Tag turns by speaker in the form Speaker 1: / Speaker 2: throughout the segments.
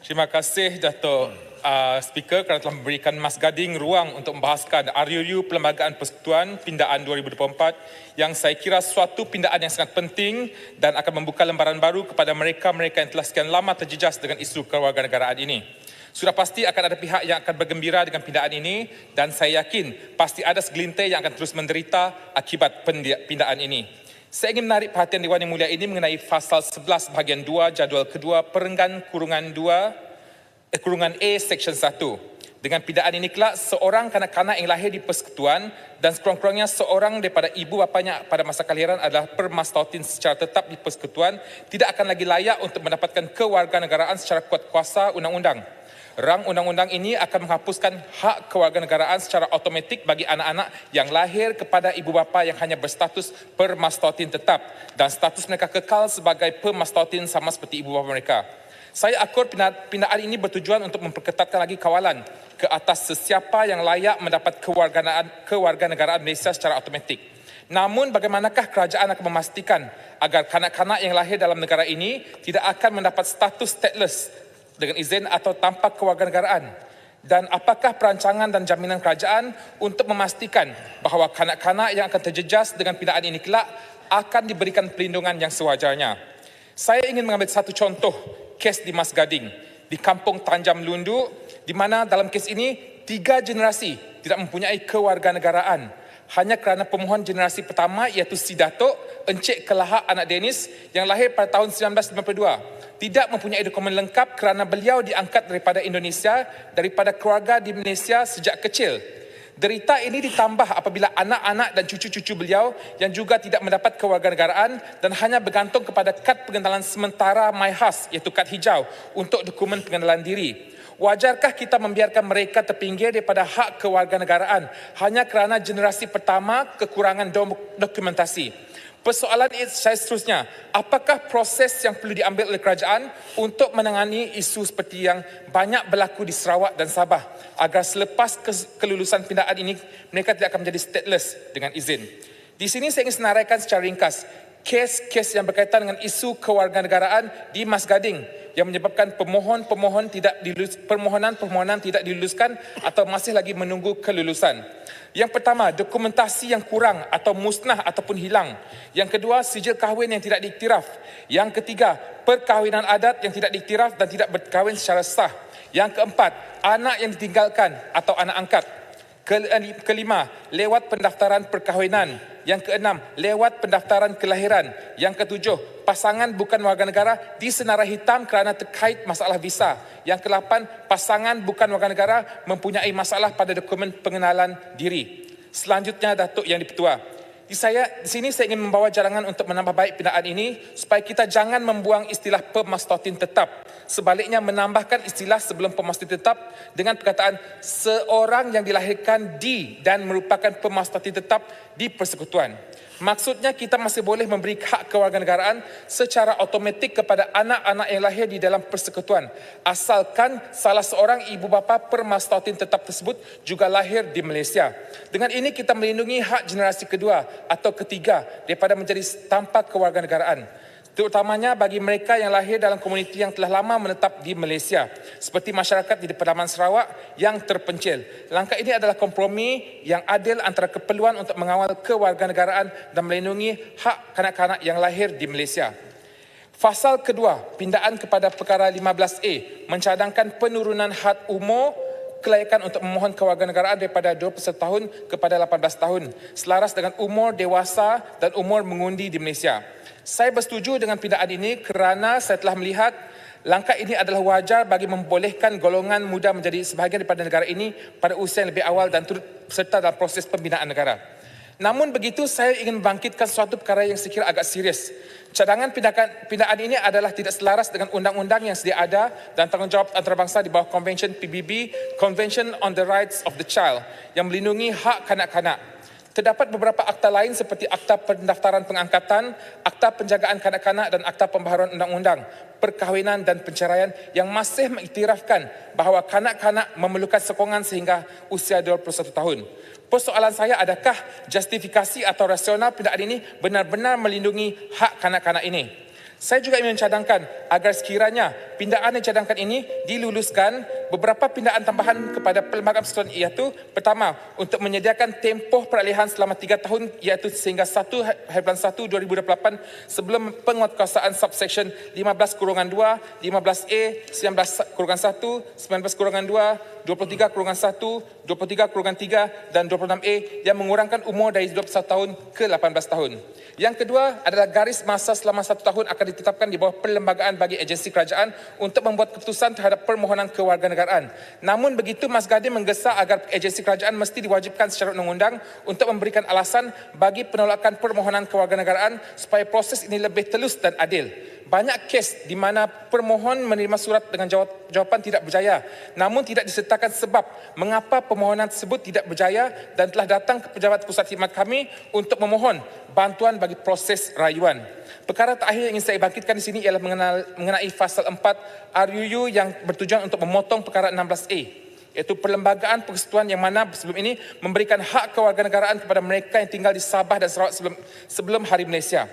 Speaker 1: Terima kasih Dato' Speaker kerana telah memberikan Mas Gading ruang untuk membahaskan RUU Perlembagaan Persekutuan Pindaan 2024 yang saya kira suatu pindaan yang sangat penting dan akan membuka lembaran baru kepada mereka-mereka yang telah sekian lama terjejas dengan isu kewarganegaraan ini. Sudah pasti akan ada pihak yang akan bergembira dengan pindaan ini dan saya yakin pasti ada segelintir yang akan terus menderita akibat pindaan ini. Saya ingin menarik perhatian Dewan Yang Mulia ini mengenai pasal 11 bahagian 2 jadual kedua perenggan kurungan A Seksyen 1. Dengan pindaan ini kelak, seorang kanak-kanak yang lahir di persekutuan dan sekurang-kurangnya seorang daripada ibu bapanya pada masa kelahiran adalah permastautin secara tetap di persekutuan tidak akan lagi layak untuk mendapatkan kewarganegaraan secara kuat kuasa undang-undang. Rang undang-undang ini akan menghapuskan hak kewarganegaraan secara automatik bagi anak-anak yang lahir kepada ibu bapa yang hanya berstatus permastautin tetap dan status mereka kekal sebagai permastautin sama seperti ibu bapa mereka. Saya akur pindaan ini bertujuan untuk memperketatkan lagi kawalan ke atas sesiapa yang layak mendapat kewarganegaraan Malaysia secara automatik. Namun bagaimanakah kerajaan akan memastikan agar kanak-kanak yang lahir dalam negara ini tidak akan mendapat status stateless dengan izin atau tanpa kewarganegaraan? Dan apakah perancangan dan jaminan kerajaan untuk memastikan bahawa kanak-kanak yang akan terjejas dengan pindaan ini kelak akan diberikan perlindungan yang sewajarnya? Saya ingin mengambil satu contoh kes di Mas Gading, di kampung Tanjam Lundu, di mana dalam kes ini 3 generasi tidak mempunyai kewarganegaraan. Hanya kerana pemohon generasi pertama iaitu Si Datuk, Encik Kelahak anak Dennis yang lahir pada tahun 1952. Tidak mempunyai dokumen lengkap kerana beliau diangkat daripada Indonesia, daripada keluarga di Malaysia sejak kecil. Derita ini ditambah apabila anak-anak dan cucu-cucu beliau yang juga tidak mendapat kewarganegaraan dan hanya bergantung kepada kad pengenalan sementara MyHas iaitu kad hijau untuk dokumen pengenalan diri. Wajarkah kita membiarkan mereka terpinggir daripada hak kewarganegaraan hanya kerana generasi pertama kekurangan dokumentasi? Persoalan saya seterusnya, apakah proses yang perlu diambil oleh kerajaan untuk menangani isu seperti yang banyak berlaku di Sarawak dan Sabah agar selepas kelulusan pindaan ini mereka tidak akan menjadi stateless dengan izin? Di sini saya ingin senaraikan secara ringkas kes-kes yang berkaitan dengan isu kewarganegaraan di Mas Gading yang menyebabkan permohonan tidak diluluskan atau masih lagi menunggu kelulusan. Yang pertama, dokumentasi yang kurang atau musnah ataupun hilang. Yang kedua, sijil kahwin yang tidak diiktiraf. Yang ketiga, perkahwinan adat yang tidak diiktiraf dan tidak berkahwin secara sah. Yang keempat, anak yang ditinggalkan atau anak angkat. Kelima, lewat pendaftaran perkahwinan. Yang keenam, lewat pendaftaran kelahiran. Yang ketujuh, pasangan bukan warga negara disenarai hitam kerana terkait masalah visa. Yang kedelapan, pasangan bukan warga negara mempunyai masalah pada dokumen pengenalan diri. Selanjutnya, Datuk Yang di-Pertua. Di sini saya ingin membawa jalangan untuk menambah baik pindaan ini supaya kita jangan membuang istilah permastautin tetap. Sebaliknya menambahkan istilah sebelum permastautin tetap dengan perkataan seorang yang dilahirkan di dan merupakan permastautin tetap di persekutuan. Maksudnya kita masih boleh memberi hak kewarganegaraan secara automatik kepada anak-anak yang lahir di dalam persekutuan asalkan salah seorang ibu bapa permastautin tetap tersebut juga lahir di Malaysia. Dengan ini kita melindungi hak generasi kedua atau ketiga daripada menjadi tanpa kewarganegaraan, terutamanya bagi mereka yang lahir dalam komuniti yang telah lama menetap di Malaysia, seperti masyarakat di pedalaman Sarawak yang terpencil. Langkah ini adalah kompromi yang adil antara keperluan untuk mengawal kewarganegaraan dan melindungi hak kanak-kanak yang lahir di Malaysia. Fasal kedua, pindaan kepada perkara 15A, mencadangkan penurunan had umur kelayakan untuk memohon kewarganegaraan daripada 21 tahun kepada 18 tahun, selaras dengan umur dewasa dan umur mengundi di Malaysia. Saya bersetuju dengan pindaan ini kerana saya telah melihat langkah ini adalah wajar bagi membolehkan golongan muda menjadi sebahagian daripada negara ini pada usia yang lebih awal dan turut serta dalam proses pembinaan negara. Namun begitu, saya ingin membangkitkan suatu perkara yang saya kira agak serius. Cadangan pindaan ini adalah tidak selaras dengan undang-undang yang sedia ada dan tanggungjawab antarabangsa di bawah Convention PBB, Convention on the Rights of the Child, yang melindungi hak kanak-kanak. Terdapat beberapa akta lain seperti Akta Pendaftaran Pengangkatan, Akta Penjagaan Kanak-kanak dan Akta Pembaharuan Undang-Undang, Perkahwinan dan Penceraian yang masih mengiktirafkan bahawa kanak-kanak memerlukan sokongan sehingga usia 21 tahun. Persoalan saya, adakah justifikasi atau rasional pindaan ini benar-benar melindungi hak kanak-kanak ini? Saya juga ingin mencadangkan agar sekiranya pindaan yang dicadangkan ini diluluskan, beberapa pindaan tambahan kepada Perlembagaan Persekutuan iaitu pertama, untuk menyediakan tempoh peralihan selama 3 tahun iaitu sehingga 1/1/2028 sebelum penguatkuasaan subsection 15-2, 15A, 19-1, 19-2, 23-1, 23-3 dan 26A yang mengurangkan umur dari 21 tahun ke 18 tahun. Yang kedua adalah garis masa selama 1 tahun akan ditetapkan di bawah perlembagaan bagi agensi kerajaan untuk membuat keputusan terhadap permohonan kewarganegaraan. Namun begitu, Mas Gading menggesa agar agensi kerajaan mesti diwajibkan secara undang-undang untuk memberikan alasan bagi penolakan permohonan kewarganegaraan supaya proses ini lebih telus dan adil. Banyak kes di mana permohon menerima surat dengan jawapan tidak berjaya, namun tidak disertakan sebab mengapa permohonan tersebut tidak berjaya dan telah datang ke pejabat pusat khidmat kami untuk memohon bantuan bagi proses rayuan. Perkara terakhir yang ingin saya bangkitkan di sini ialah mengenai fasal 4 RUU yang bertujuan untuk memotong perkara 16A, iaitu perlembagaan persekutuan yang mana sebelum ini memberikan hak kewarganegaraan kepada mereka yang tinggal di Sabah dan Sarawak sebelum Hari Malaysia.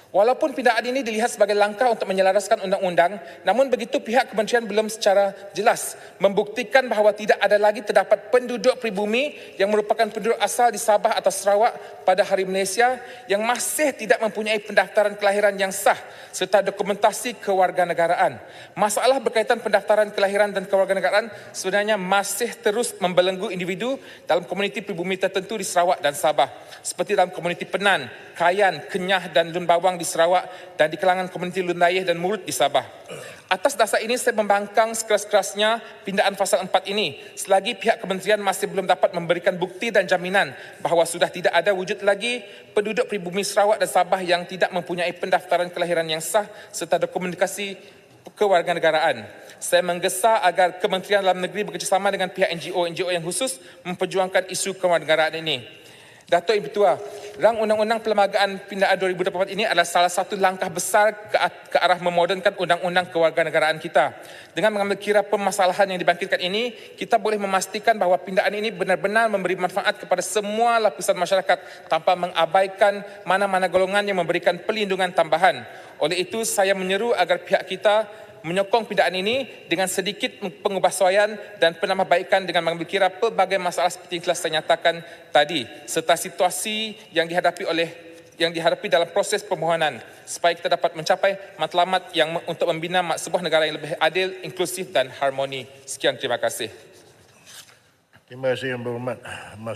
Speaker 1: Walaupun pindaan ini dilihat sebagai langkah untuk menyelaraskan undang-undang, namun begitu pihak kementerian belum secara jelas membuktikan bahawa tidak ada lagi terdapat penduduk pribumi yang merupakan penduduk asal di Sabah atau Sarawak pada Hari Malaysia yang masih tidak mempunyai pendaftaran kelahiran yang sah serta dokumentasi kewarganegaraan. Masalah berkaitan pendaftaran kelahiran dan kewarganegaraan sebenarnya masih terus membelenggu individu dalam komuniti pribumi tertentu di Sarawak dan Sabah, seperti dalam komuniti Penan, Kayan, Kenyah dan Lun Bawang di Sarawak dan di kalangan komuniti Lun Layih dan Murut di Sabah. Atas dasar ini saya membangkang sekeras-kerasnya pindaan fasal 4 ini selagi pihak kementerian masih belum dapat memberikan bukti dan jaminan bahawa sudah tidak ada wujud lagi penduduk pribumi Sarawak dan Sabah yang tidak mempunyai pendaftaran kelahiran yang sah serta dokumentasi kewarganegaraan. Saya menggesa agar Kementerian Dalam Negeri bekerjasama dengan pihak NGO yang khusus memperjuangkan isu kewarganegaraan ini. Datuk Ibu Ketua, Rang Undang-Undang Perlembagaan Pindaan 2024 ini adalah salah satu langkah besar ke arah memodernkan undang-undang kewarganegaraan kita. Dengan mengambil kira permasalahan yang dibangkitkan ini, kita boleh memastikan bahawa pindaan ini benar-benar memberi manfaat kepada semua lapisan masyarakat tanpa mengabaikan mana-mana golongan yang memberikan perlindungan tambahan. Oleh itu, saya menyeru agar pihak kita menyokong pindaan ini dengan sedikit pengubahsuaian dan penambahbaikan dengan mengambil kira pelbagai masalah seperti yang telah saya nyatakan tadi serta situasi yang dihadapi dalam proses permohonan supaya kita dapat mencapai matlamat yang untuk membina sebuah negara yang lebih adil, inklusif dan harmoni. Sekian, terima kasih.
Speaker 2: Terima kasih Yang Berhormat Mas